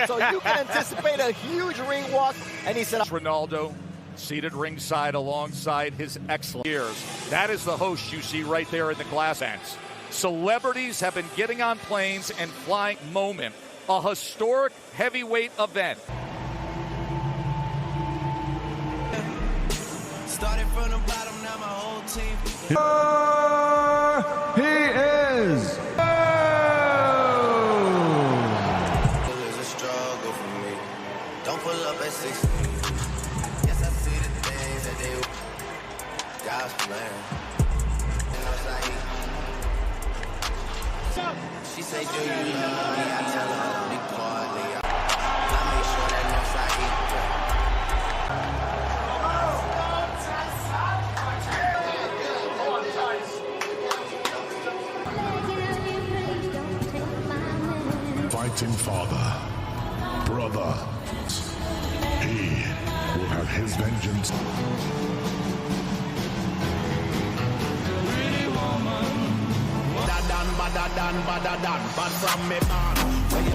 So you can anticipate a huge ring walk. And he said, Ronaldo seated ringside alongside his excellent years. That is the host you see right there in the glass ends. Celebrities have been getting on planes and flying. Moment, a historic heavyweight event. Started from the bottom, now my whole team. He is. It's a struggle for me. Don't pull up at 16. Yes, I see the things that they God's plan. She say, do you love me? I tell her only partly. I make sure that Northside eat. Fighting father, brother, he will have his vengeance.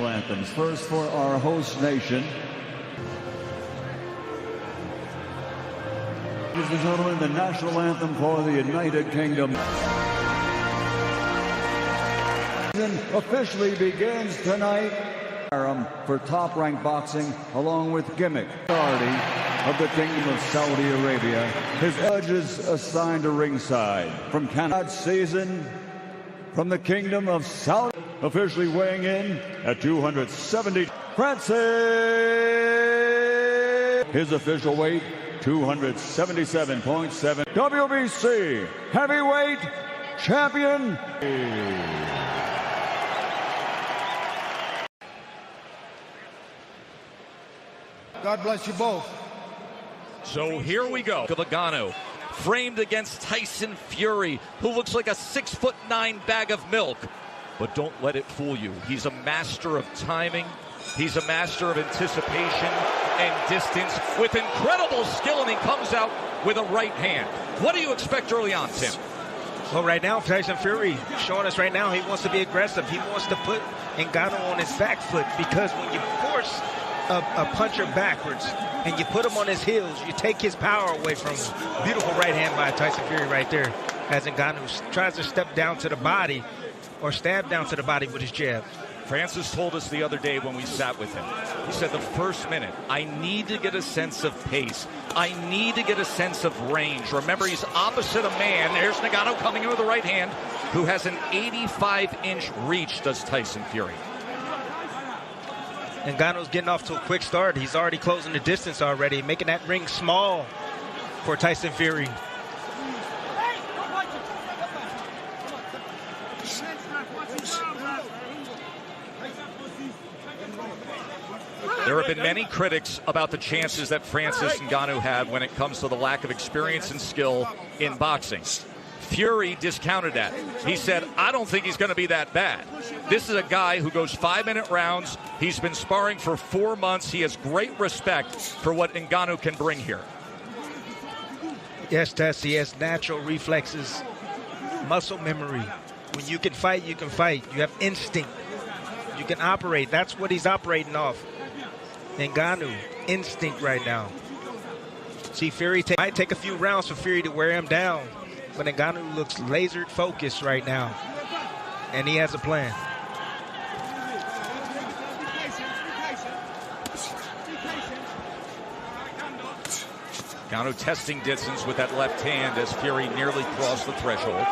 Anthems first for our host nation. Ladies and gentlemen, the national anthem for the United Kingdom officially begins tonight. For top-ranked boxing, along with Gimmick, authority of the Kingdom of Saudi Arabia. His judges assigned to ringside from Canada season from the Kingdom of Saudi, officially weighing in at 270. Francis, his official weight 277.7. WBC heavyweight champion. God bless you both. So here we go. Ngannou, framed against Tyson Fury, who looks like a 6'9" bag of milk. But don't let it fool you. He's a master of timing. He's a master of anticipation and distance with incredible skill, and he comes out with a right hand. What do you expect early on, Tim? Well, right now, Tyson Fury showing us right now he wants to be aggressive. He wants to put Ngannou on his back foot, because when you force a puncher backwards and you put him on his heels, you take his power away from him. Beautiful right hand by Tyson Fury right there, as Ngannou tries to step down to the body or stab down to the body with his jab. Francis told us the other day when we sat with him, he said the first minute, I need to get a sense of pace. I need to get a sense of range. Remember, he's opposite a man. There's Ngannou coming in with the right hand, who has an 85-inch reach, does Tyson Fury. Ngannou's getting off to a quick start. He's already closing the distance already, making that ring small for Tyson Fury. There have been many critics about the chances that Francis Ngannou had when it comes to the lack of experience and skill in boxing. Fury discounted that. He said, I don't think he's going to be that bad. This is a guy who goes 5-minute rounds. He's been sparring for 4 months. He has great respect for what Ngannou can bring here. Yes, Tess, he has natural reflexes, muscle memory. When you can fight, you can fight. You have instinct. You can operate. That's what he's operating off. Ngannou, instinct right now. See, Fury might take a few rounds for Fury to wear him down. But Ngannou looks laser focused right now, and he has a plan. Ngannou testing distance with that left hand as Fury nearly crossed the threshold.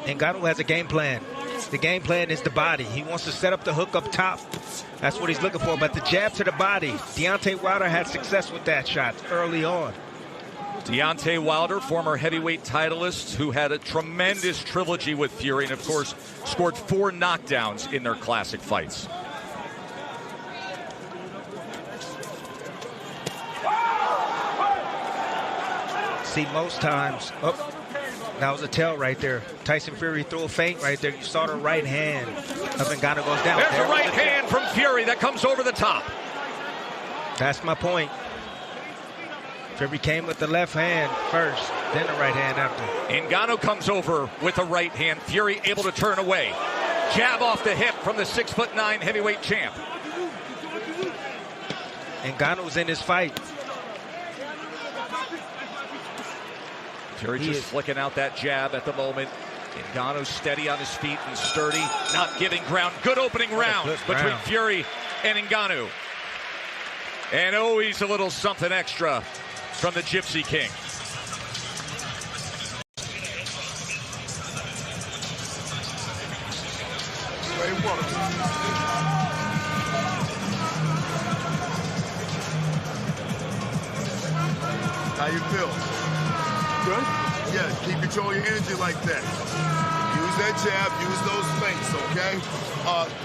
Ngannou has a game plan. The game plan is the body. He wants to set up the hook up top. That's what he's looking for. But the jab to the body, Deontay Wilder had success with that shot early on. Deontay Wilder, former heavyweight titleist, who had a tremendous trilogy with Fury and, of course, scored 4 knockdowns in their classic fights. See, most times, that was a tell right there. Tyson Fury threw a feint right there. You saw the right hand of Ngannou goes down. There's a right hand from Fury that comes over the top. That's my point. Fury came with the left hand first, then the right hand after. Ngannou comes over with the right hand. Fury able to turn away. Jab off the hip from the 6'9" heavyweight champ. Ngannou's in his fight. Fury just flicking out that jab at the moment. Ngannou steady on his feet and sturdy, not giving ground. Good opening round between Fury and Ngannou. And always a little something extra from the Gypsy King. How you feel? Good? Yeah, keep control of your energy like that. Use that jab, use those feints, okay?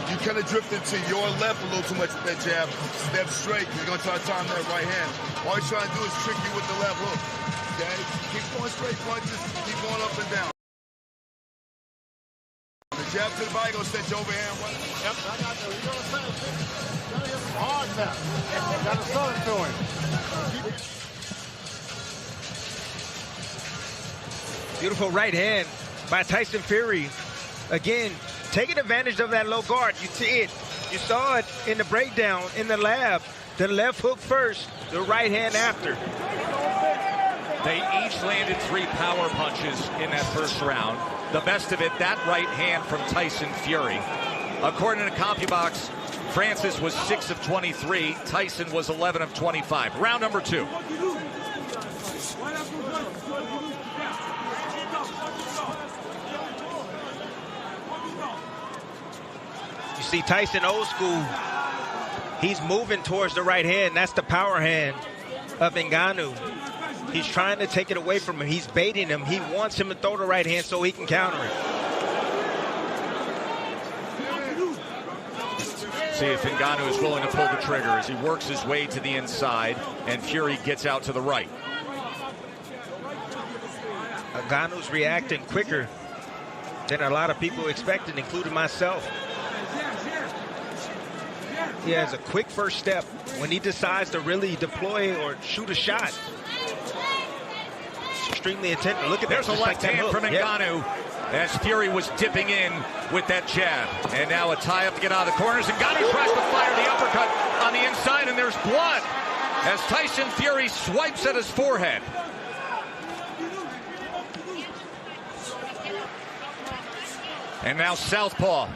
You kind of drifted to your left a little too much with that jab. Step straight, you're going to try to time that right hand. All you're trying to do is trick you with the left hook, okay? Keep going straight punches, keep going up and down. The jab to the body, going to set your overhand right. Yep, I got you. You know what I'm saying? Gotta hit some hard now. Gotta throw it to him. Beautiful right hand by Tyson Fury. Again, taking advantage of that low guard. You see it. You saw it in the breakdown in the lab. The left hook first, the right hand after. They each landed 3 power punches in that first round. The best of it, that right hand from Tyson Fury. According to CompuBox, Francis was 6 of 23. Tyson was 11 of 25. Round number 2. You see Tyson old school. He's moving towards the right hand. That's the power hand of Ngannou. He's trying to take it away from him. He's baiting him. He wants him to throw the right hand so he can counter it. See if Ngannou is willing to pull the trigger as he works his way to the inside and Fury gets out to the right. Ngannou's reacting quicker than a lot of people expected, including myself. He has a quick first step when he decides to really deploy or shoot a shot. It's extremely attentive. Look at that. There's a left hand from Ngannou as Fury was dipping in with that jab. And now a tie-up to get out of the corners. Ngannou tries to fire the uppercut on the inside, and there's blood as Tyson Fury swipes at his forehead. And now southpaw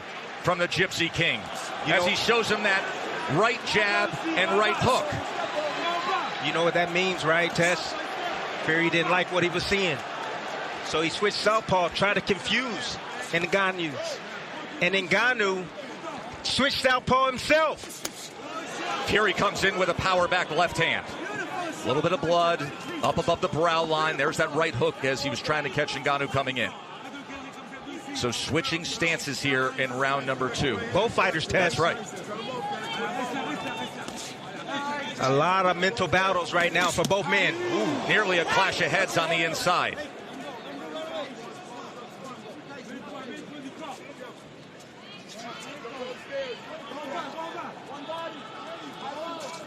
from the Gypsy King as he shows him that right jab and right hook. You know what that means, right, Tess? Fury didn't like what he was seeing. So he switched southpaw, tried to confuse Ngannou. And Ngannou switched southpaw himself. Fury comes in with a power back left hand. A little bit of blood up above the brow line. There's that right hook as he was trying to catch Ngannou coming in. So switching stances here in round number 2. Both fighters test. That's right. A lot of mental battles right now for both men. Ooh, nearly a clash of heads on the inside.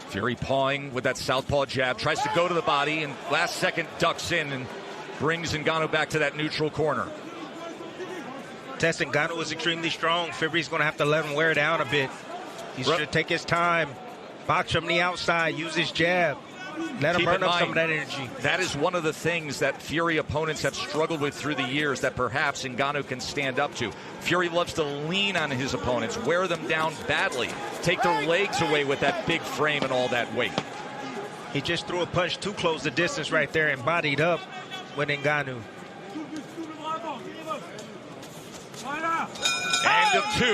Fury pawing with that southpaw jab, tries to go to the body, and last second ducks in and brings Ngannou back to that neutral corner. Ngannou was extremely strong. Fury's going to have to let him wear down a bit. He should take his time, box from the outside, use his jab, let him burn up some of that energy. That is one of the things that Fury opponents have struggled with through the years that perhaps Ngannou can stand up to. Fury loves to lean on his opponents, wear them down badly, take their legs away with that big frame and all that weight. He just threw a punch too close the distance right there and bodied up with Ngannou. End of 2. You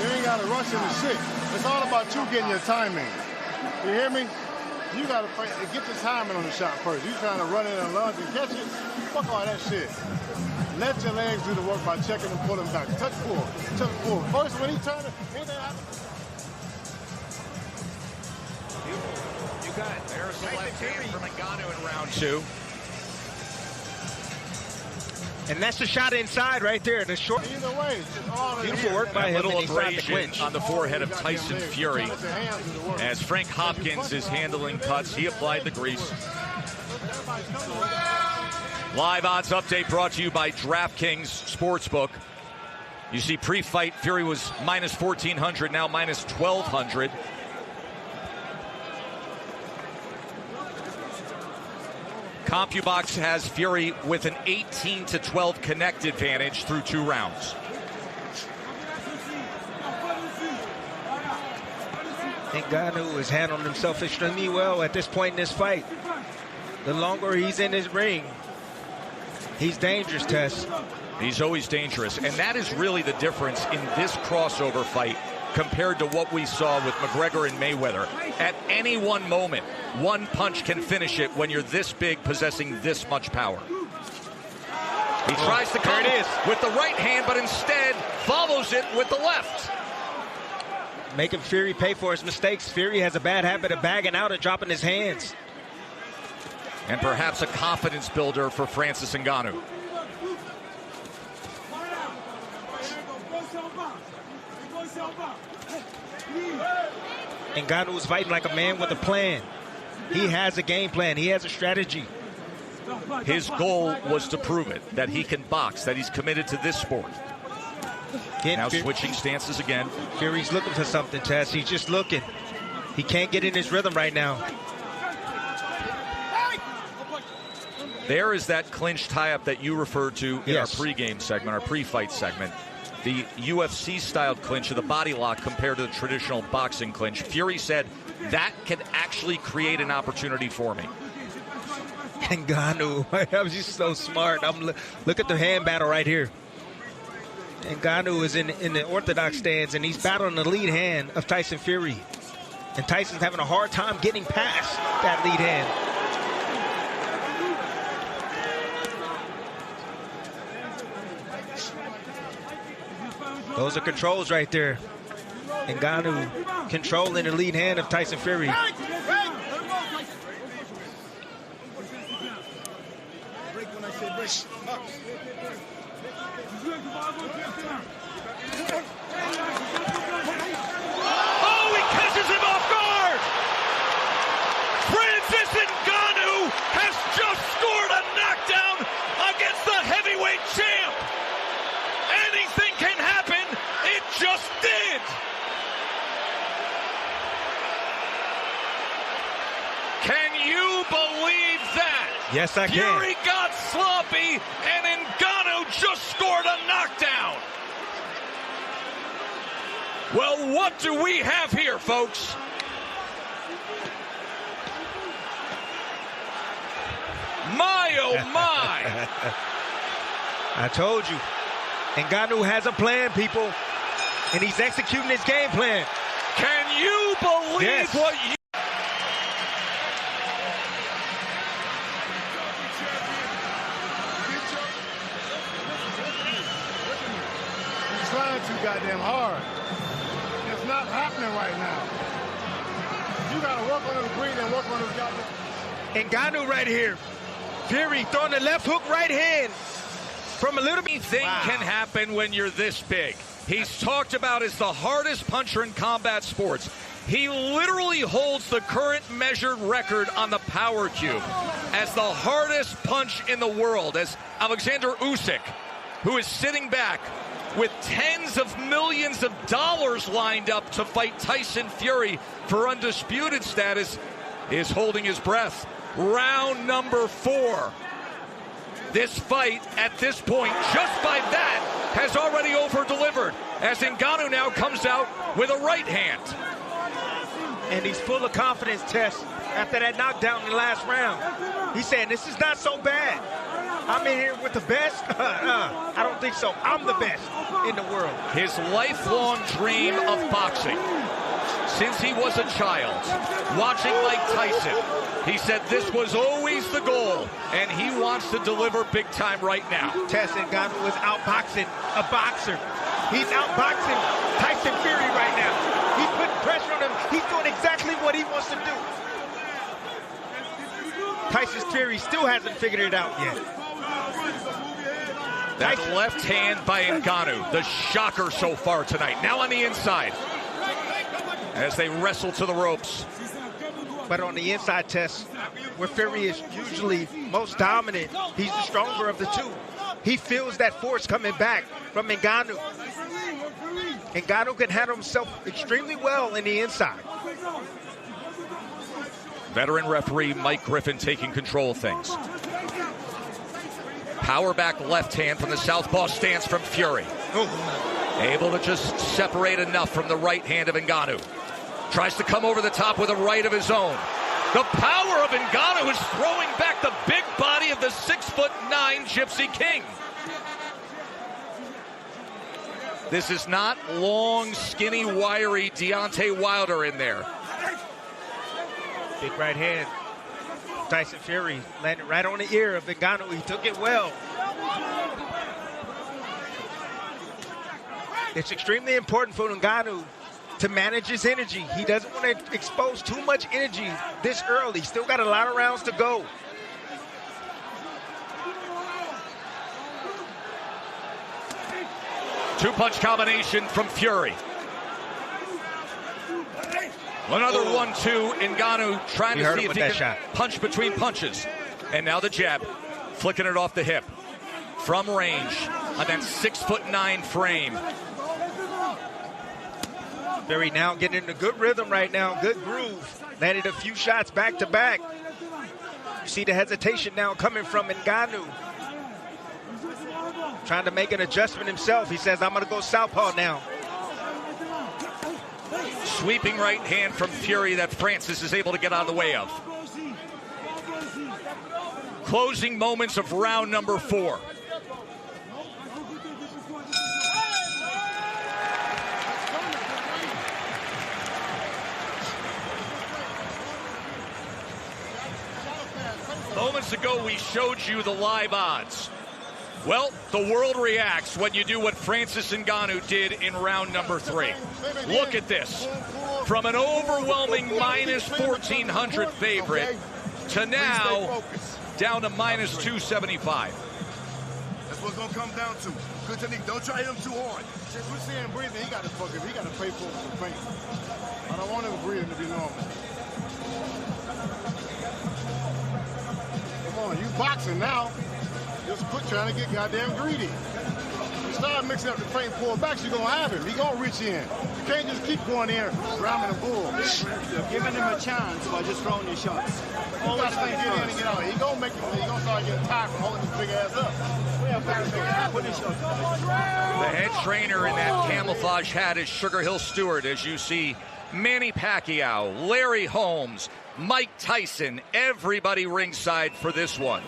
ain't got to rush into shit. It's all about you getting your timing. You hear me? You got to get your timing on the shot first. You trying to run in and lunge and catch it? Fuck all that shit. Let your legs do the work by checking and pulling back. Touch forward. Touch forward. First, when he turned it, anything happened? You got it. There's the left hand from Ngannou in round 2. And that's the shot inside right there. The short. Either way, it's all in Beautiful here. work by A him. little And inside the abrasion clinch. on the forehead of Tyson Fury. Put your hands to the work. As Frank Hopkins is handling cuts, he applied the grease. Live odds update brought to you by DraftKings Sportsbook. You see, pre-fight, Fury was minus 1,400, now minus 1,200. CompuBox has Fury with an 18-12 connect advantage through 2 rounds. Ngannou has handled himself extremely well at this point in this fight. The longer he's in his ring, he's dangerous, Tess. He's always dangerous, and that is really the difference in this crossover fight compared to what we saw with McGregor and Mayweather. At any one moment, one punch can finish it when you're this big, possessing this much power. He tries to come with the right hand, but instead follows it with the left. Making Fury pay for his mistakes. Fury has a bad habit of bagging out and dropping his hands. And perhaps a confidence builder for Francis Ngannou. Ngannou is fighting like a man with a plan. He has a game plan. He has a strategy. His goal was to prove it, that he can box, that he's committed to this sport. Now switching stances again. Fury's looking for something, Tess. He's just looking. He can't get in his rhythm right now. There is that clinch tie-up that you referred to in our pregame segment, our pre-fight segment. The UFC-styled clinch of the body lock compared to the traditional boxing clinch. Fury said that can actually create an opportunity for me. Ngannou, that was just so smart. Look at the hand battle right here. Ngannou is in the orthodox stance, and he's battling the lead hand of Tyson Fury. And Tyson's having a hard time getting past that lead hand. Those are controls right there. Ngannou controlling the lead hand of Tyson Fury. Oh, he catches him off guard! Francis Ngannou has just scored a knockdown against the heavyweight champ! Anything can happen, it just did! Can you believe that? Yes, I can. Fury got sloppy, and Ngannou just scored a knockdown. Well, what do we have here, folks? My, oh my. I told you. Ngannou has a plan, people. And he's executing his game plan. Can you believe what you... Trying too goddamn hard. It's not happening right now. You gotta work on his breathing and work on his goddamn. Ngannou right here. Fury throwing the left hook right hand from a little bit. Anything can happen when you're this big. He's talked about as the hardest puncher in combat sports. He literally holds the current measured record on the power cube as the hardest punch in the world, as Alexander Usyk, who is sitting back with tens of millions of dollars lined up to fight Tyson Fury for undisputed status, is holding his breath. Round number 4. This fight, at this point, just by that, has already over-delivered, as Ngannou now comes out with a right hand. And he's full of confidence, Tess, after that knockdown in the last round. He's saying, this is not so bad. I'm in here with the best? I don't think so. I'm the best in the world. His lifelong dream of boxing, since he was a child, watching Mike Tyson, he said this was always the goal, and he wants to deliver big time right now. Tess Ngannou is outboxing a boxer. He's outboxing Tyson Fury right now. He's putting pressure on him. He's doing exactly what he wants to do. Tyson Fury still hasn't figured it out yet. That left hand by Ngannou, the shocker so far tonight. Now on the inside as they wrestle to the ropes. But on the inside test, where Fury is usually most dominant, he's the stronger of the two. He feels that force coming back from Ngannou. Ngannou can handle himself extremely well in the inside. Veteran referee Mike Griffin taking control of things. Power back left hand from the southpaw stance from Fury. Able to just separate enough from the right hand of Ngannou. Tries to come over the top with a right of his own. The power of Ngannou is throwing back the big body of the 6'9" Gypsy King. This is not long, skinny, wiry Deontay Wilder in there. Big right hand. Tyson Fury landed right on the ear of Ngannou. He took it well. It's extremely important for Ngannou to manage his energy. He doesn't want to expose too much energy this early. Still got a lot of rounds to go. Two-punch combination from Fury. Another 1-2. Ngannou trying to see if he can punch between punches. And now the jab, flicking it off the hip. From range on that 6'9" frame. Fury now getting in a good rhythm right now, good groove. Landed a few shots back to back. You see the hesitation now coming from Ngannou. Trying to make an adjustment himself. He says, I'm going to go southpaw now. Sweeping right hand from Fury that Francis is able to get out of the way of. Closing moments of round number 4. Moments ago, we showed you the live odds. Well, the world reacts when you do what Francis Ngannou did in round number 3. Look at this. From an overwhelming minus 1,400 favorite to now down to minus 275. That's what's going to come down to. Good technique. Don't try him too hard. Since we're seeing breathing, he got to fuck him. He got to pay for it for pain. I don't want him breathing to be normal. Come on, you boxing now. Just quit trying to get goddamn greedy. You start mixing up the feint pullbacks, you're going to have him. He's going to reach in. You can't just keep going in ramming the bull. You're giving him a chance by just throwing your shots. Always get in and get out. He's going to make it. He's going to start getting tired from holding his big ass up. The head trainer in that camouflage hat is Sugar Hill Stewart, as you see Manny Pacquiao, Larry Holmes, Mike Tyson, everybody ringside for this one.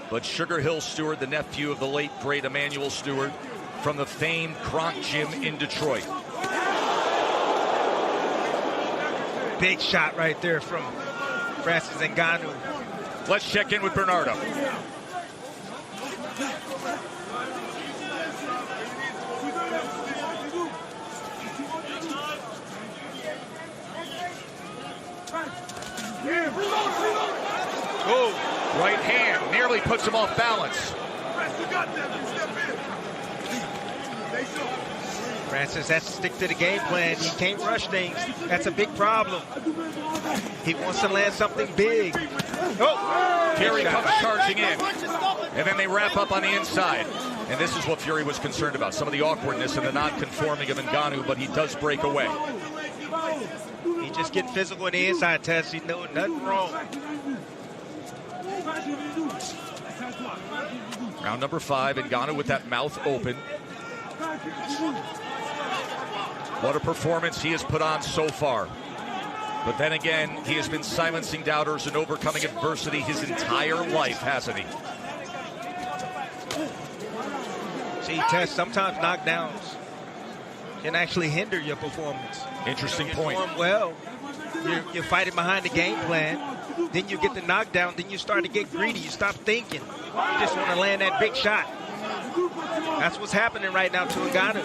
But Sugar Hill Stewart, the nephew of the late, great Emmanuel Stewart, from the famed Kronk Gym in Detroit. Big shot right there from Francis Ngannou. Let's check in with Bernardo. Oh. Right hand nearly puts him off balance. Francis has to stick to the game plan. He can't rush things. That's a big problem. He wants to land something big. Oh! Fury comes charging in. And then they wrap up on the inside. And this is what Fury was concerned about. Some of the awkwardness and the non-conforming of Ngannou, but he does break away. He just get physical in the inside test. He's doing nothing wrong. Round number 5, Ngannou with that mouth open. What a performance he has put on so far. But then again, he has been silencing doubters and overcoming adversity his entire life, hasn't he? See, Tess, sometimes knockdowns can actually hinder your performance. Interesting you point. Perform well, you're fighting behind the game plan. Then you get the knockdown. Then you start to get greedy. You stop thinking. You just want to land that big shot. That's what's happening right now to Ngannou.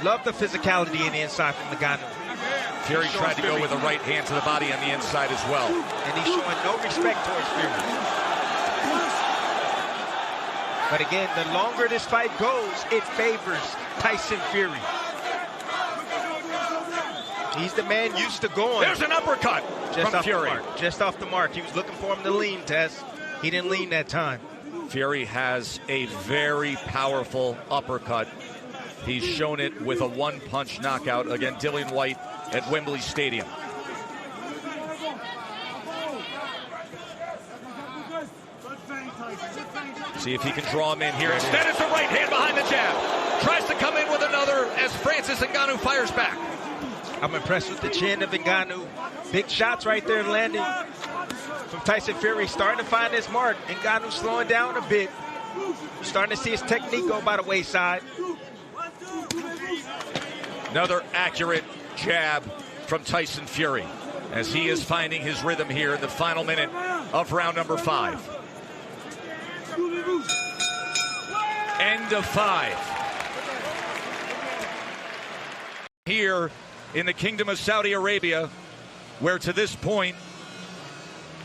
Love the physicality in the inside from Ngannou. Fury tried to go with a right hand to the body on the inside as well. And he's showing no respect towards Fury. But again, the longer this fight goes, it favors Tyson Fury. He's the man used to going. There's an uppercut from Fury. Just off the mark. He was looking for him to lean, Tess. He didn't lean that time. Fury has a very powerful uppercut. He's shown it with a one-punch knockout against Dillian White at Wembley Stadium. See if he can draw him in here. Instead, it's a right hand behind the jab. Tries to come in with another as Francis Ngannou fires back. I'm impressed with the chin of Ngannou. Big shots right there landing from Tyson Fury. Starting to find his mark. Ngannou slowing down a bit. Starting to see his technique go by the wayside. Another accurate jab from Tyson Fury as he is finding his rhythm here in the final minute of round number 5. End of 5. Here in the Kingdom of Saudi Arabia, where to this point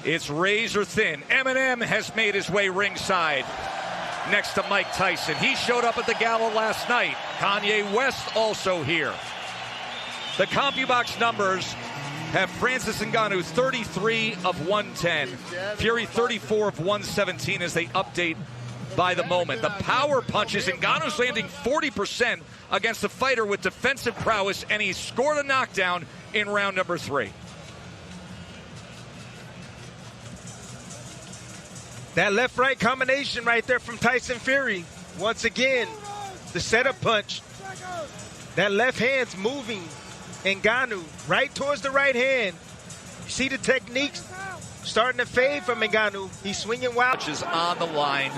it's razor thin. Eminem has made his way ringside next to Mike Tyson. He showed up at the gala last night. Kanye West also here. The CompuBox numbers have Francis Ngannou 33 of 110, Fury 34 of 117 as they update by the moment. The power punches, Ngannou's landing 40% against a fighter with defensive prowess, and he scored a knockdown in round number 3. That left-right combination right there from Tyson Fury. Once again, the setup punch. That left hand's moving Ngannou right towards the right hand. You see the techniques starting to fade from Ngannou. He's swinging wild. Which is on the line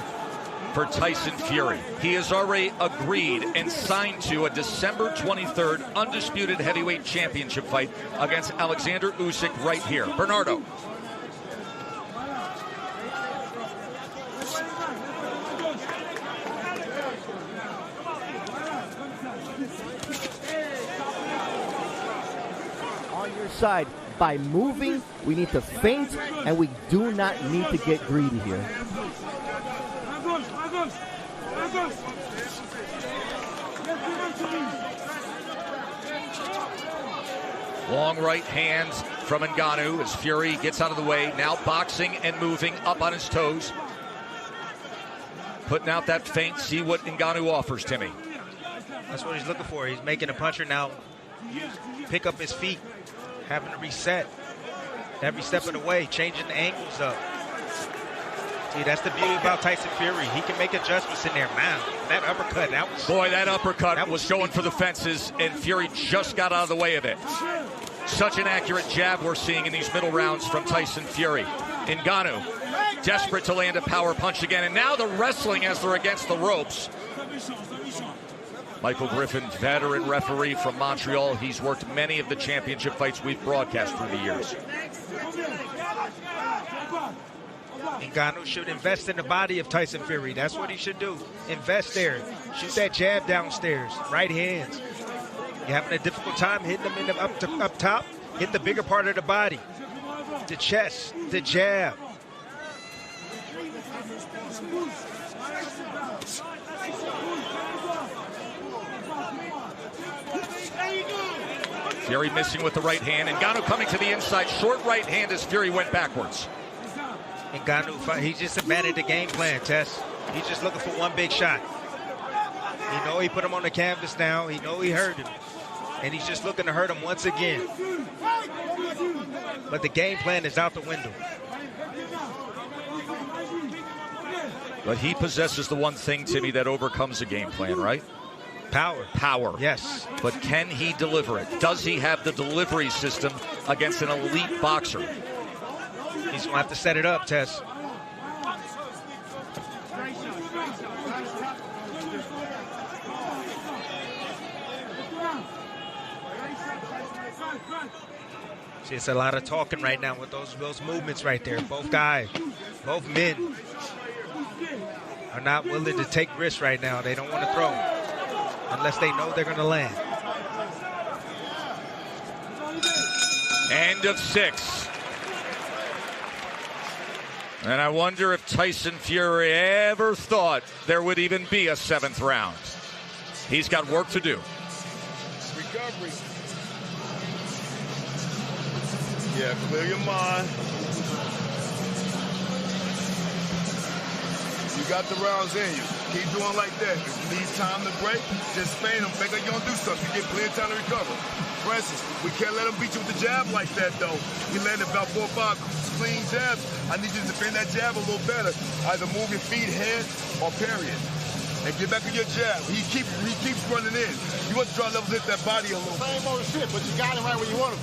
for Tyson Fury. He has already agreed and signed to a December 23rd undisputed heavyweight championship fight against Alexander Usyk right here. Bernardo. On your side, by moving, we need to feint, and we do not need to get greedy here. Long right hand from Ngannou as Fury gets out of the way. Now boxing and moving up on his toes. Putting out that feint. See what Ngannou offers, Timmy. That's what he's looking for. He's making a puncher now pick up his feet, having to reset every step of the way, changing the angles up. See, that's the beauty about Tyson Fury. He can make adjustments in there. Man, that uppercut, that was... Boy, that uppercut was going for the fences, and Fury just got out of the way of it. Such an accurate jab we're seeing in these middle rounds from Tyson Fury. Ngannou, desperate to land a power punch again, and now the wrestling as they're against the ropes. Michael Griffin, veteran referee from Montreal. He's worked many of the championship fights we've broadcast through the years. Ngannou should invest in the body of Tyson Fury. That's what he should do. Invest there. Shoot that jab downstairs. Right hands. You're having a difficult time hitting them in the up top. Hit the bigger part of the body. The chest. The jab. Fury missing with the right hand. Ngannou coming to the inside. Short right hand as Fury went backwards. Ngannou, he just abandoned the game plan, Tess. He's just looking for one big shot. He know he put him on the canvas now. He know he hurt him. And he's just looking to hurt him once again. But the game plan is out the window. But he possesses the one thing, Timmy, that overcomes a game plan, right? Power. Power. Yes. But can he deliver it? Does he have the delivery system against an elite boxer? He's going to have to set it up, Tess. See, it's a lot of talking right now with those movements right there. Both guys, both men are not willing to take risks right now. They don't want to throw unless they know they're going to land. End of 6. And I wonder if Tyson Fury ever thought there would even be a 7th round. He's got work to do. Recovery. Yeah, clear your mind. You got the rounds in you. Keep doing like that. If you need time to break, just feign them. Make like you're going to do something. You get plenty of time to recover. Francis, we can't let him beat you with the jab like that, though. He landed about 4 or 5 clean jabs. I need you to defend that jab a little better. Either move your feet, head, or parry it. And get back to your jab. He keeps running in. You want to try to level hit that body a little. Same old shit, but you got him right where you want him.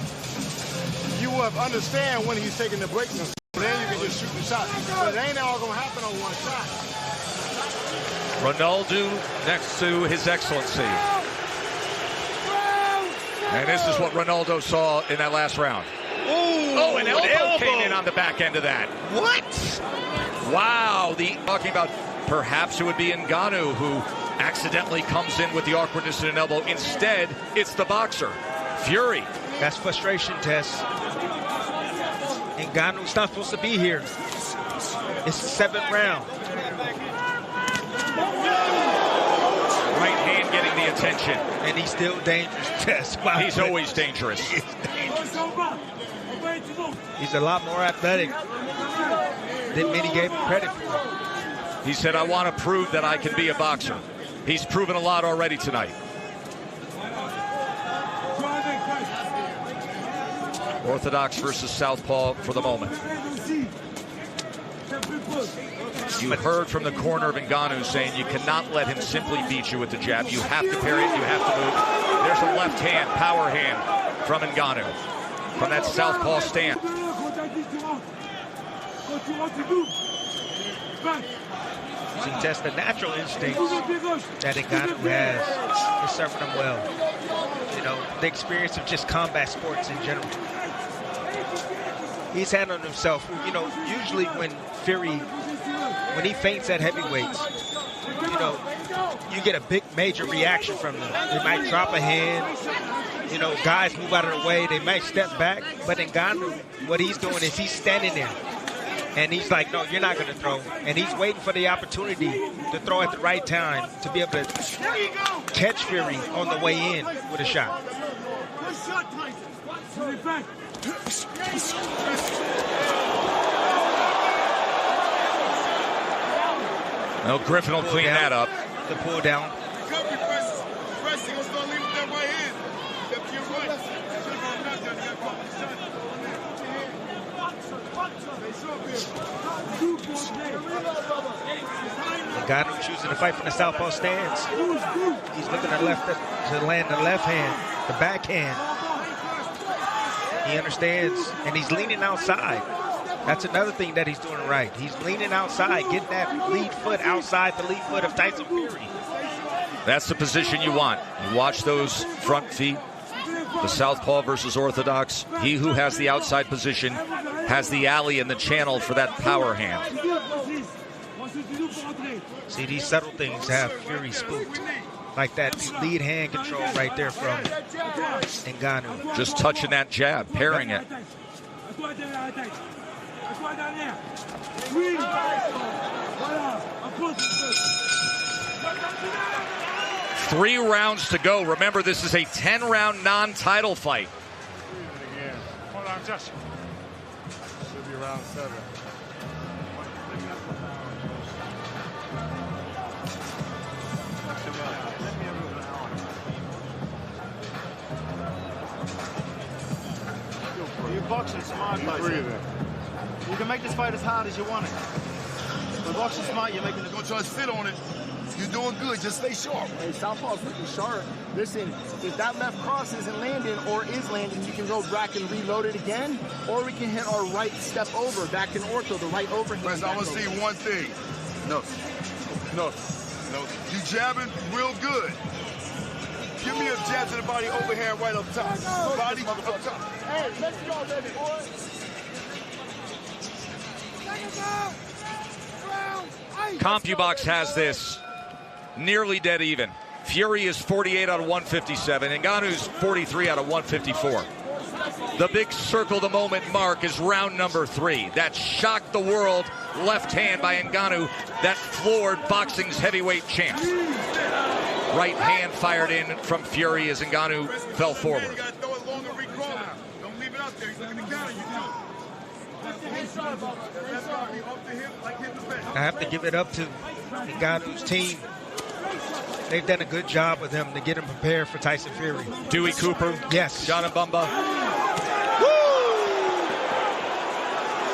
You will understand when he's taking the breaks and then you can just shoot the shot. But it ain't all going to happen on one shot. Ronaldo next to His Excellency. And this is what Ronaldo saw in that last round. Oh, an elbow came in on the back end of that. What? Wow. Talking about perhaps it would be Ngannou who accidentally comes in with the awkwardness in an elbow. Instead, it's the boxer, Fury. That's frustration, Tess. Ngannou's not supposed to be here. It's the 7th round. Right hand getting the attention. And he's still dangerous, Tess. Wow. He's always dangerous. He's a lot more athletic than many gave him credit for. He said, I want to prove that I can be a boxer. He's proven a lot already tonight. Orthodox versus Southpaw for the moment. You heard from the corner of Ngannou saying you cannot let him simply beat you with the jab. You have to parry it. You have to move. There's a left hand, power hand from Ngannou from that Southpaw stand. See, just the natural instincts that Ngannou has is serving him well. You know, the experience of just combat sports in general. He's handling himself. You know, usually when Fury, when he feints at heavyweights, you know, you get a big major reaction from them. They might drop a hand. You know, guys move out of the way. They might step back. But Ngannou, what he's doing is he's standing there. And he's like, no, you're not going to throw. And he's waiting for the opportunity to throw at the right time to be able to catch Fury on the way in with a shot. No, Griffin will clean that up. The pull down. Ngannou choosing to fight from the southpaw stance. He's looking to land the left hand, the backhand. He understands, and he's leaning outside. That's another thing that he's doing right. He's leaning outside, getting that lead foot outside the lead foot of Tyson Fury. That's the position you want. You watch those front feet. The southpaw versus orthodox. He who has the outside position has the alley and the channel for that power hand. See, these subtle things have Fury spooked. Like that lead hand control right there from Ngannou. Just touching that jab, parrying it. 3 rounds to go. Remember, this is a 10-round non-title fight. Hold on, Josh. Should be round 7. You boxing smart, Tyson. You can make this fight as hard as you want it. But boxing smart, you're making it. Don't try to sit on it. You're doing good. Just stay sharp. Hey, Southpaw's looking sharp. Listen, if that left cross isn't landing or is landing, you can go back and reload it again, or we can hit our right step over, back in ortho, the right overhand. I want to see one thing. No. You jabbing real good. Give me a jab to the body overhand right up top. Body up top. Hey, let's go, baby boy. CompuBox has this nearly dead even. Fury is 48 out of 157. Ngannou's 43 out of 154. The big circle the moment mark is round number 3. That shocked the world left hand by Ngannou that floored boxing's heavyweight champ. Right hand fired in from Fury as Ngannou fell forward. I have to give it up to Ngannou's team. They've done a good job with him to get him prepared for Tyson Fury. Dewey Cooper. Yes. John Mbumba.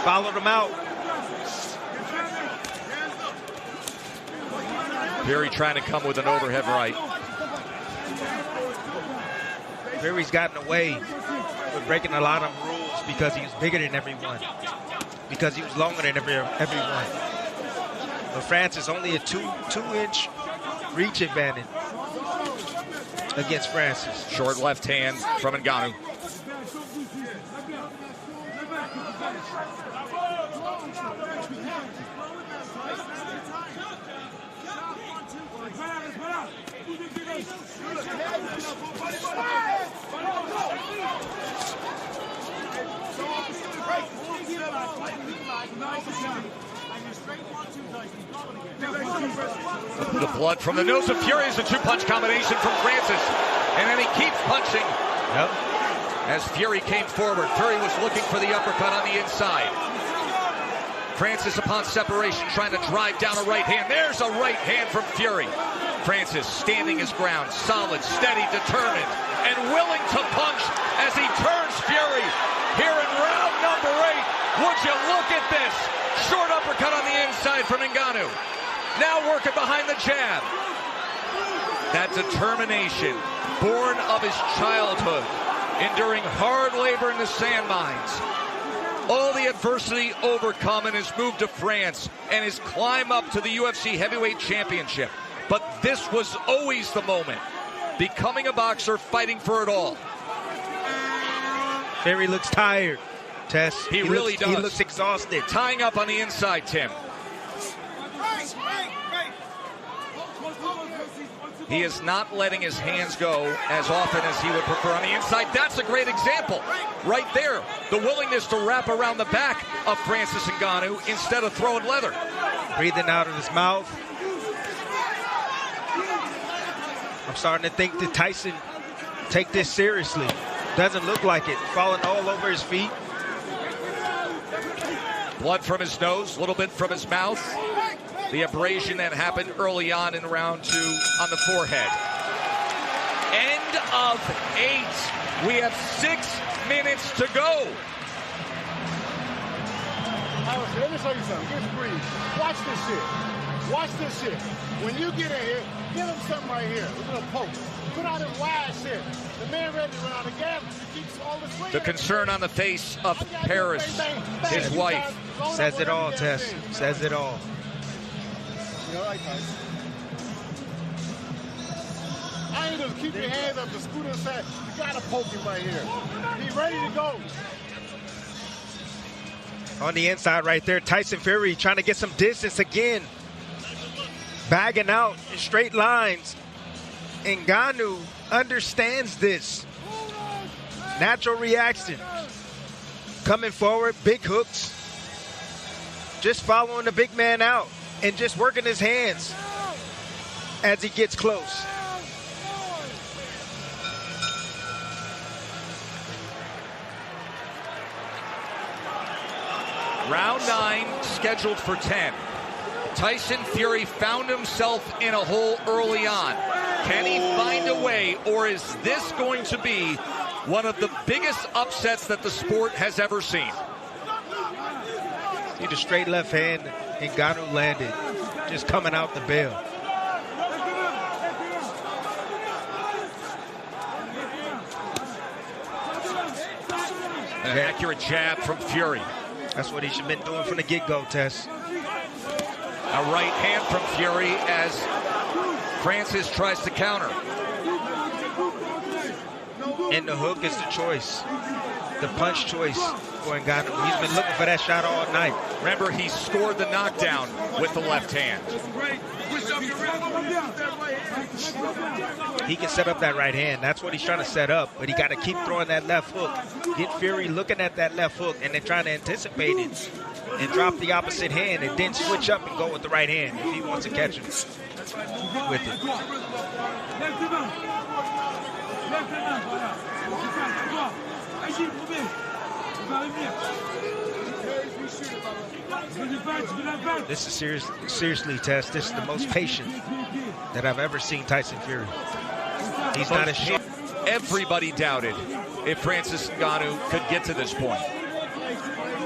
Followed him out. Fury trying to come with an overhead right. Fury's gotten away with breaking a lot of rules because he was bigger than everyone. Because he was longer than everyone. But Francis only a two-inch reach advantage against Francis. Short left hand from Ngannou. The blood from the nose of Fury is a two-punch combination from Francis. And then he keeps punching. Yep. As Fury came forward, Fury was looking for the uppercut on the inside. Francis, upon separation, trying to drive down a right hand. There's a right hand from Fury. Francis standing his ground, solid, steady, determined, and willing to punch as he turns Fury here in round number 8. Would you look at this? Short uppercut on the inside from Ngannou. Now working behind the jab. That determination, born of his childhood, enduring hard labor in the sand mines. All the adversity overcome in his move to France and his climb up to the UFC Heavyweight Championship. But this was always the moment. Becoming a boxer, fighting for it all. Fury looks tired, Tess. He really does. He looks exhausted. Tying up on the inside, Tim. He is not letting his hands go as often as he would prefer on the inside. That's a great example right there. The willingness to wrap around the back of Francis Ngannou instead of throwing leather. Breathing out of his mouth. I'm starting to think that Tyson take this seriously. Doesn't look like it. Falling all over his feet. Blood from his nose, a little bit from his mouth. The abrasion that happened early on in round 2 on the forehead. End of 8. We have 6 minutes to go. Let me show you something. Just breathe. Watch this shit. Watch this shit. When you get in here, give him something right here. A little poke. Put out his wide shit. The man ready to run out of gas. He keeps all the swing. The concern on the face of Paris, his wife. Says it all, Tess. Says it all. You all right, Tyson? I ain't gonna keep your hands up. The scooter said, you gotta poke him right here. Be ready to go. On the inside right there, Tyson Fury trying to get some distance again. Bagging out in straight lines. Ngannou understands this. Natural reaction. Coming forward, big hooks. Just following the big man out and just working his hands as he gets close. Round 9 scheduled for 10. Tyson Fury found himself in a hole early on. Can he find a way, or is this going to be one of the biggest upsets that the sport has ever seen? See the straight left hand Ngannou landed, just coming out the bail. An accurate jab from Fury. That's what he should have been doing from the get-go, Tess. A right hand from Fury as Francis tries to counter. And the hook is the choice. The punch choice for Ngannou. He's been looking for that shot all night. Remember, he scored the knockdown with the left hand. He can set up that right hand. That's what he's trying to set up, but he got to keep throwing that left hook. Get Fury looking at that left hook and then trying to anticipate it and drop the opposite hand and then switch up and go with the right hand if he wants to catch him with it. This is seriously, Tess. This is the most patient that I've ever seen Tyson Fury. He's not a shit. Everybody doubted if Francis Ngannou could get to this point.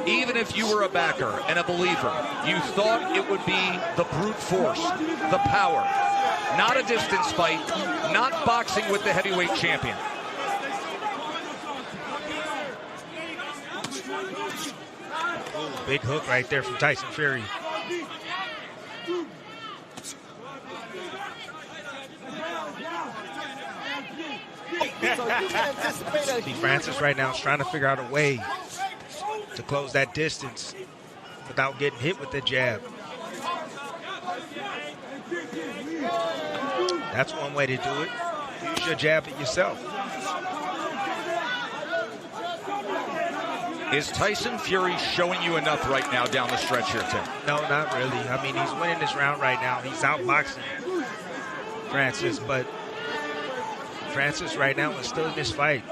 Even if you were a backer and a believer, you thought it would be the brute force, the power, not a distance fight, not boxing with the heavyweight champion. Ooh, big hook right there from Tyson Fury. See, Francis right now is trying to figure out a way to close that distance without getting hit with the jab. That's one way to do it. Use your jab at yourself. Is Tyson Fury showing you enough right now down the stretch here, Tim? No, not really. I mean, he's winning this round right now. He's outboxing Francis, but Francis right now is still in this fight.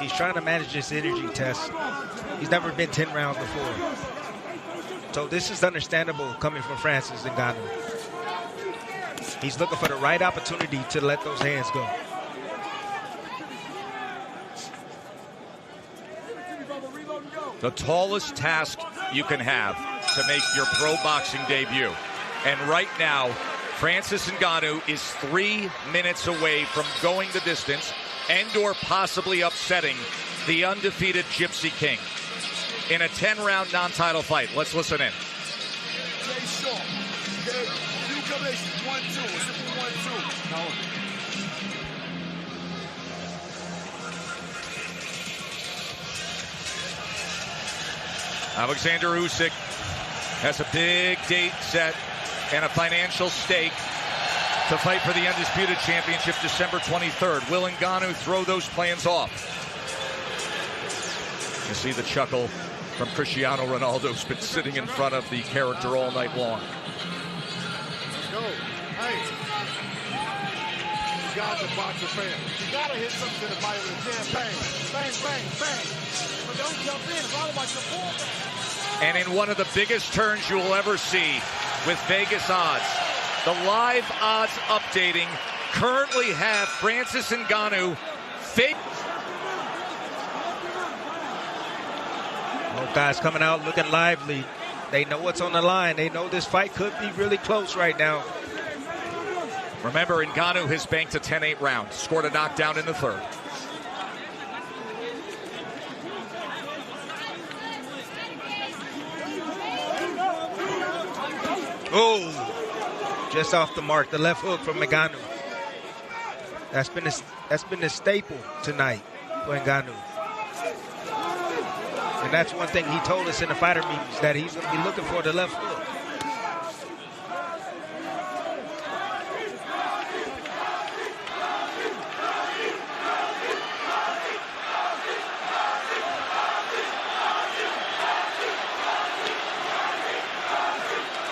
He's trying to manage this energy test. He's never been 10 rounds before. So this is understandable coming from Francis Ngannou. He's looking for the right opportunity to let those hands go. The tallest task you can have to make your pro boxing debut. And right now, Francis Ngannou is 3 minutes away from going the distance and or possibly upsetting the undefeated Gypsy King in a 10-round non-title fight. Let's listen in. Alexander Usyk has a big date set and a financial stake to fight for the Undisputed Championship December 23rd. Will Ngannou throw those plans off? You see the chuckle from Cristiano Ronaldo, who's been sitting in front of the character all night long. Go. Hey. You got to box a fan. You got to hit something to the body with a jam. Bang, bang, bang, bang. But don't jump in. It's all about your ball. And in one of the biggest turns you will ever see with Vegas odds, the live odds updating currently have Francis Ngannou fake. Both guys coming out looking lively. They know what's on the line. They know this fight could be really close right now. Remember, Ngannou has banked a 10-8 round, scored a knockdown in the third. Oh, just off the mark, the left hook from Ngannou. That's been a staple tonight for Ngannou. And that's one thing he told us in the fighter meetings, that he's going to be looking for the left hook.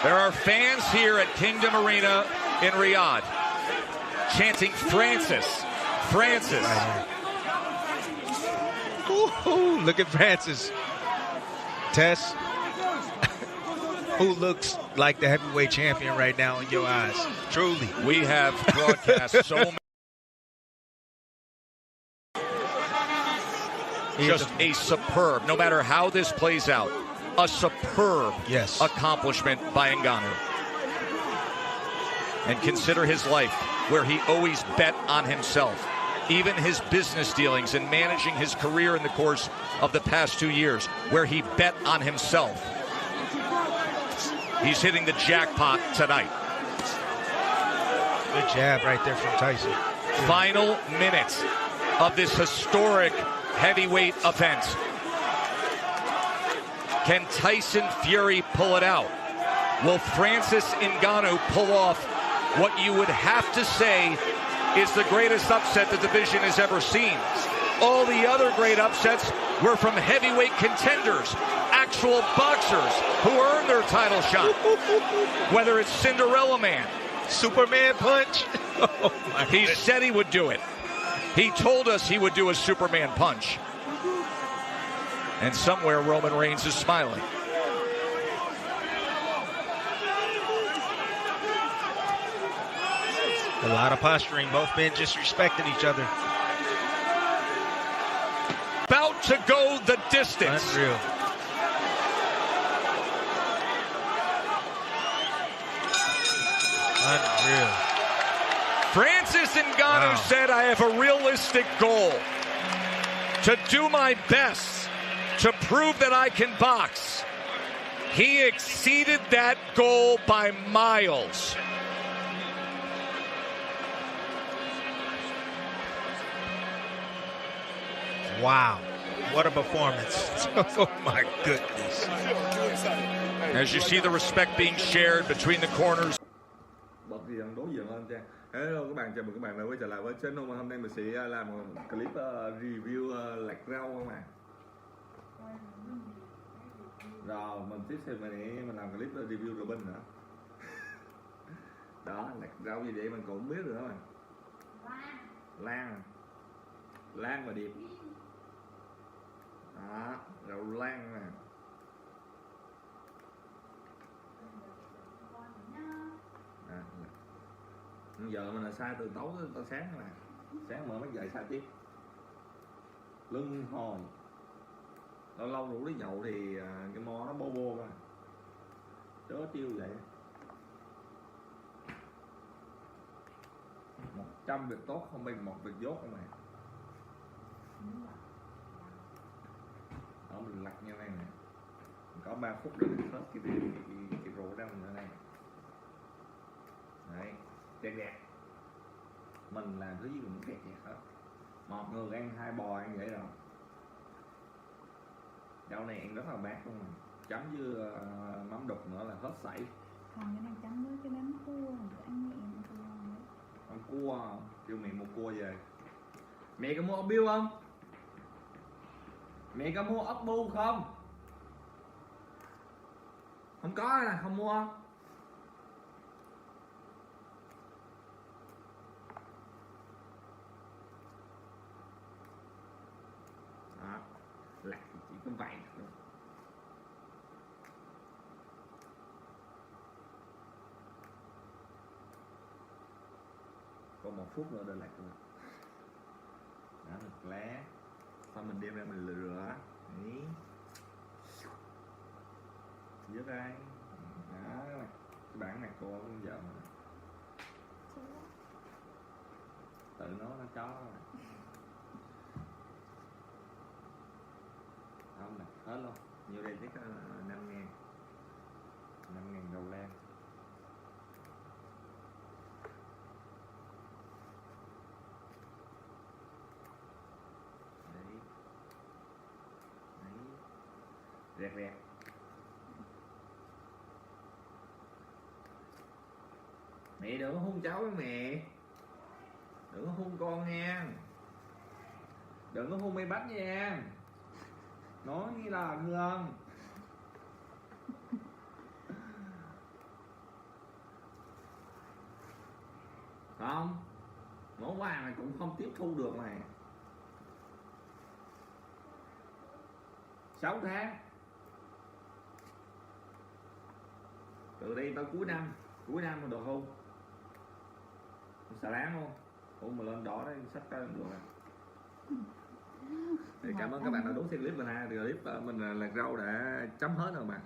There are fans here at Kingdom Arena in Riyadh chanting Francis, Francis. Ooh, look at Francis. Tess, who looks like the heavyweight champion right now in your eyes? Truly. We have broadcast so many. Just a superb, no matter how this plays out, a superb accomplishment by Ngannou. And consider his life, where he always bet on himself. Even his business dealings and managing his career in the course of the past 2 years, where he bet on himself. He's hitting the jackpot tonight. Good jab right there from Tyson. Final minutes of this historic heavyweight event. Can Tyson Fury pull it out? Will Francis Ngannou pull off what you would have to say is the greatest upset the division has ever seen? All the other great upsets were from heavyweight contenders, actual boxers who earned their title shot. Whether it's Cinderella Man, Superman punch. Oh he said he would do it. He told us he would do a Superman punch. And somewhere Roman Reigns is smiling. A lot of posturing. Both men just respecting each other. About to go the distance. Unreal. Unreal. Francis Ngannou said, I have a realistic goal to do my best to prove that I can box. He exceeded that goal by miles. Wow. What a performance. Oh my goodness. As you see the respect being shared between the corners. Bật gì đối diện lên cha. Hello các bạn, chào mừng các bạn đã quay trở lại với channel. Hôm nay mình sẽ làm một clip review lạc rau các bạn. Rồi mình tiếp theo mình làm clip review Robin nữa. Đó, lạc rau gì vậy mình cũng không biết nữa mà. Lan và điệp. Đó, rau lan nè. Giờ mình là sai từ tối tới sáng mà. Sáng mở mắt dậy sai tiếp. Lưng hồi. Lâu lâu rủ đi nhậu thì cái mo nó bô bô mà. Chớ tiêu vậy. 100 việc tốt không bằng một việc dốt không mày. Đó mình lặt như này nè. Có 3 phút rồi hết cái rổ ra mình ở đây. Đấy, đẹp. Mình làm thứ gì cũng đẹp hết. Một người ăn 2 bò ăn vậy rồi. Rau này ăn rất là bát luôn. Chấm với mắm đục nữa là hết sảy. Còn cái này chấm với cái bánh cua, ăn nhẹ ăn cua. Ăn cua, kêu mẹ mua cua về. Mẹ có mua ốc biêu không? Mẹ có mua ốc bu không? Không có là không mua. Đó, lạc chỉ có vậy thôi. Còn 1 phút nữa để lạc rồi. Đó, thật lá. Xong mình đem ra mình rửa. Đấy. Dứt đây. Đó, cái bản này cô cũng vợ mà. Tự nó chó rồi. Không nè, hết luôn. Nhiều đây chắc 5.000. 5.000 đầu lan. Đấy. Đấy. Rẹt. Mẹ đừng có hôn cháu với mẹ. Đừng có hôn con nha. Đừng có hôn mày bánh nha. Nói như là thương. Không. Món quà này cũng không tiếp thu được này. 6 tháng. Từ đây tới cuối năm mà được không? Xà láng không? Ủa mà lên đỏ đấy, sắp tới được rồi. Thì cảm ơn các bạn đã đón xem clip mình ha. Clip mình là rau đã chấm hết rồi bạn.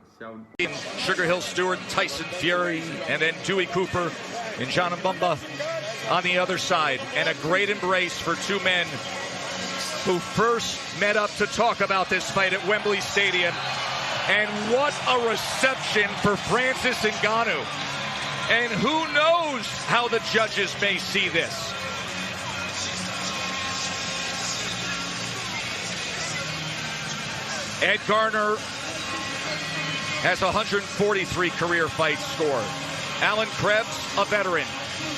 Sugar Hill Stewart, Tyson Fury, and then Dewey Cooper and John Mbumba on the other side. And a great embrace for two men who first met up to talk about this fight at Wembley Stadium. And what a reception for Francis Ngannou. And who knows how the judges may see this. Ed Garner has 143 career fights scored. Alan Krebs, a veteran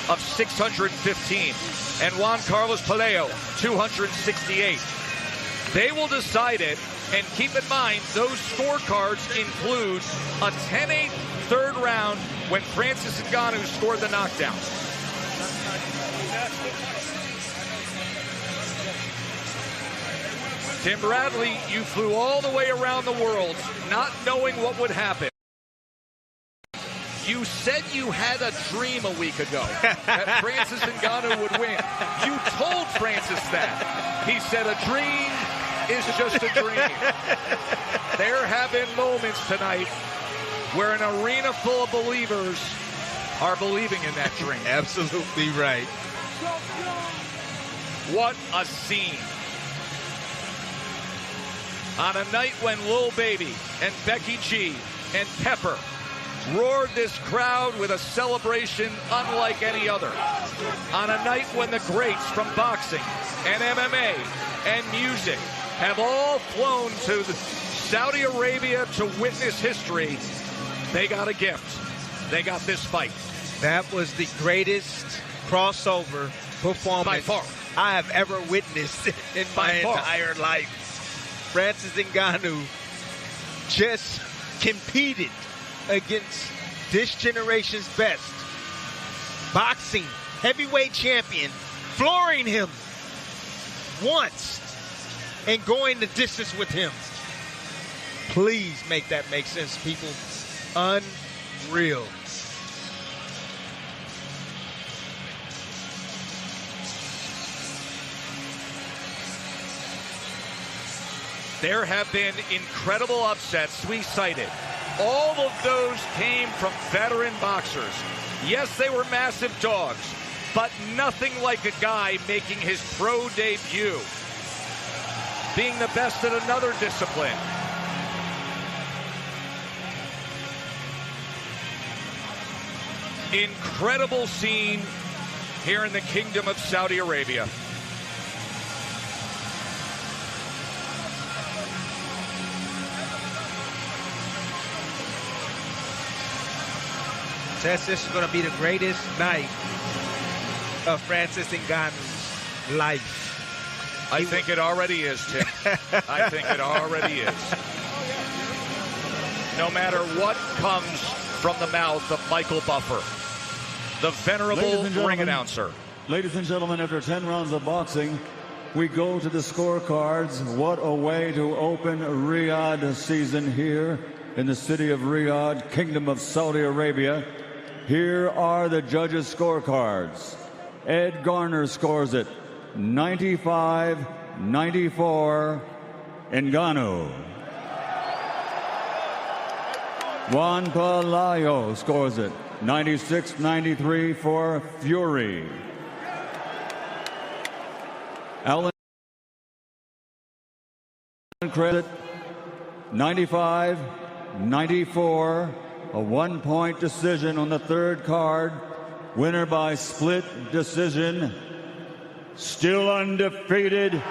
of 615. And Juan Carlos Pelayo, 268. They will decide it, and keep in mind, those scorecards include a 10-8 third round when Francis Ngannou scored the knockdown. Tim Bradley, you flew all the way around the world not knowing what would happen. You said you had a dream a week ago that Francis Ngannou would win. You told Francis that. He said a dream is just a dream. There have been moments tonight where an arena full of believers are believing in that dream. Absolutely right. What a scene. On a night when Lil Baby and Becky G and Pepper roared this crowd with a celebration unlike any other. On a night when the greats from boxing and MMA and music have all flown to Saudi Arabia to witness history, they got a gift. They got this fight. That was the greatest crossover performance by far I have ever witnessed in my entire life. Francis Ngannou just competed against this generation's best. Boxing heavyweight champion, flooring him once and going the distance with him. Please make that make sense, people. Unreal. There have been incredible upsets we cited. All of those came from veteran boxers. Yes, they were massive dogs, but nothing like a guy making his pro debut, being the best at another discipline. Incredible scene here in the Kingdom of Saudi Arabia. This is going to be the greatest night of Francis Ngannou's life. I think it already is, Tim. I think it already is. No matter what comes from the mouth of Michael Buffer, the venerable ring announcer. Ladies and gentlemen, after 10 rounds of boxing, we go to the scorecards. What a way to open Riyadh season here in the city of Riyadh, Kingdom of Saudi Arabia. Here are the judges' scorecards. Ed Garner scores it 95-94 Ngannou. Juan Pelayo scores it 96-93 for Fury. Alan Krebs 95-94. A one-point decision on the third card. Winner by split decision. Still undefeated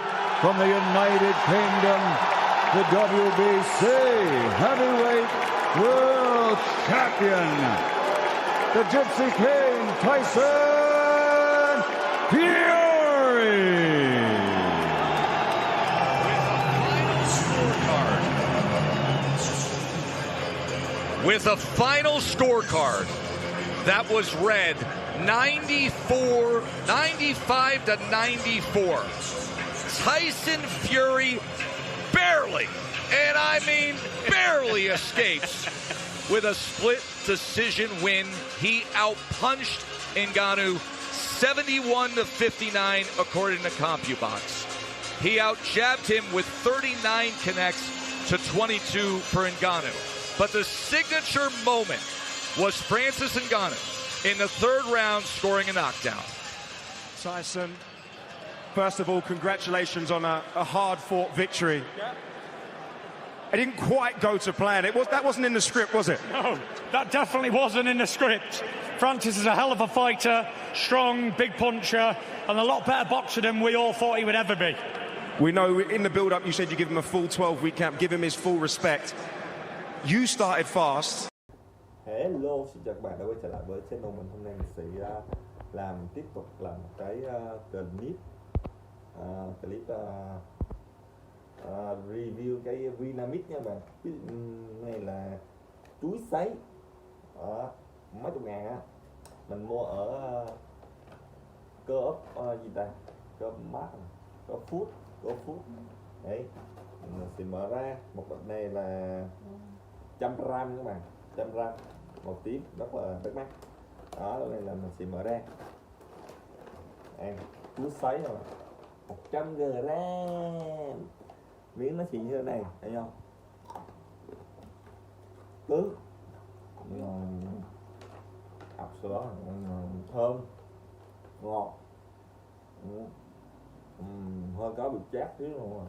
from the United Kingdom, the WBC Heavyweight World Champion, the Gypsy King, Tyson Fury. With a final scorecard that was read 95-94. Tyson Fury barely, and I mean barely, escapes with a split decision win. He outpunched Ngannou 71-59 according to CompuBox. He outjabbed him with 39 connects to 22 for Ngannou. But the signature moment was Francis Ngannou in the third round scoring a knockdown. Tyson, first of all, congratulations on a hard-fought victory. It didn't quite go to plan. That wasn't in the script, was it? No, that definitely wasn't in the script. Francis is a hell of a fighter, strong, big puncher, and a lot better boxer than we all thought he would ever be. We know in the build-up you said you give him a full 12-week camp, give him his full respect. You started fast. Hello, xin chào các bạn đã quay trở lại với channel mình. Hôm nay mình sẽ tiếp tục làm một cái clip review cái Vinamix nha bạn. Này là chuối sấy mấy chục ngàn á, mình mua ở cơ ốp gì ta, cơ ốp mát, cơ food đấy. Mình sẽ mở ra một bịch này là 100 gram các bạn, 100 gram màu tím rất là bắt mắt. Đó, cái này là mình sẽ mở ra chuối sấy rồi 100 gram, miếng nó chỉ như thế này, thấy không? Cứng, ập sau đó thơm, ngọt, hơi có bị chát xíu luôn rồi.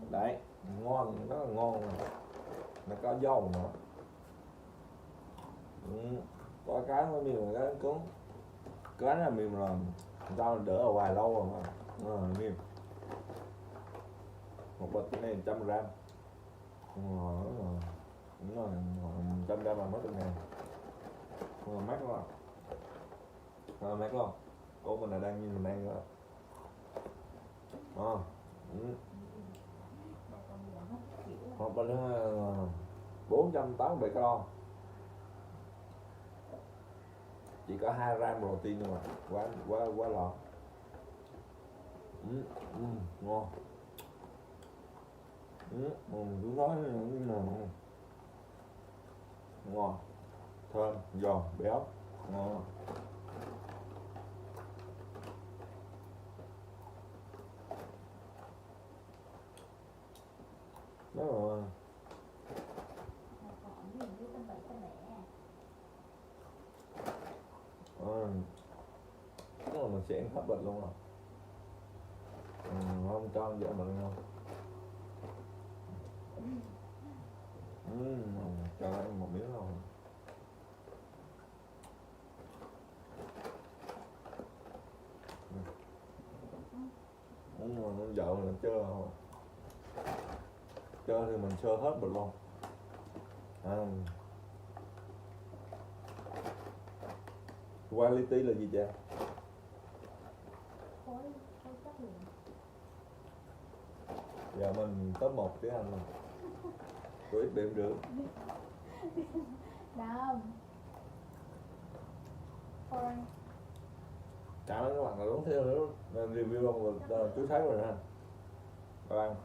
Đấy, ngon, rất là ngon, nó có dầu nữa. Có cái nó mềm, cái cứng, cái là mềm rồi, rau đỡ ở ngoài lâu rồi mà, mềm. Một bịch cái này 100 gram, đúng rồi, 100 gram là mấy chục ngàn, mát luôn, mát luôn. Cô mình là đang nhìn mình đang rồi. Một bịch 487 calo, chỉ có 2 gram protein thôi mà, quá lọ. Ngon. Cứ nói ngon, thơm, giòn, béo, ngon. Đó rồi. Đó là mình sẽ ăn hết bịch luôn rồi. Không cho vợ mình không. Cho ăn một miếng rồi. Vợ mình chưa không? Chơi thì mình chơi hết bịch luôn. Quality là gì vậy? Giờ mình top 1 tiếng Anh rồi. Có ít điểm được. Đâu. Cảm ơn các bạn đã đón theo nữa. Review ông chú thấy rồi ha. Bye bye.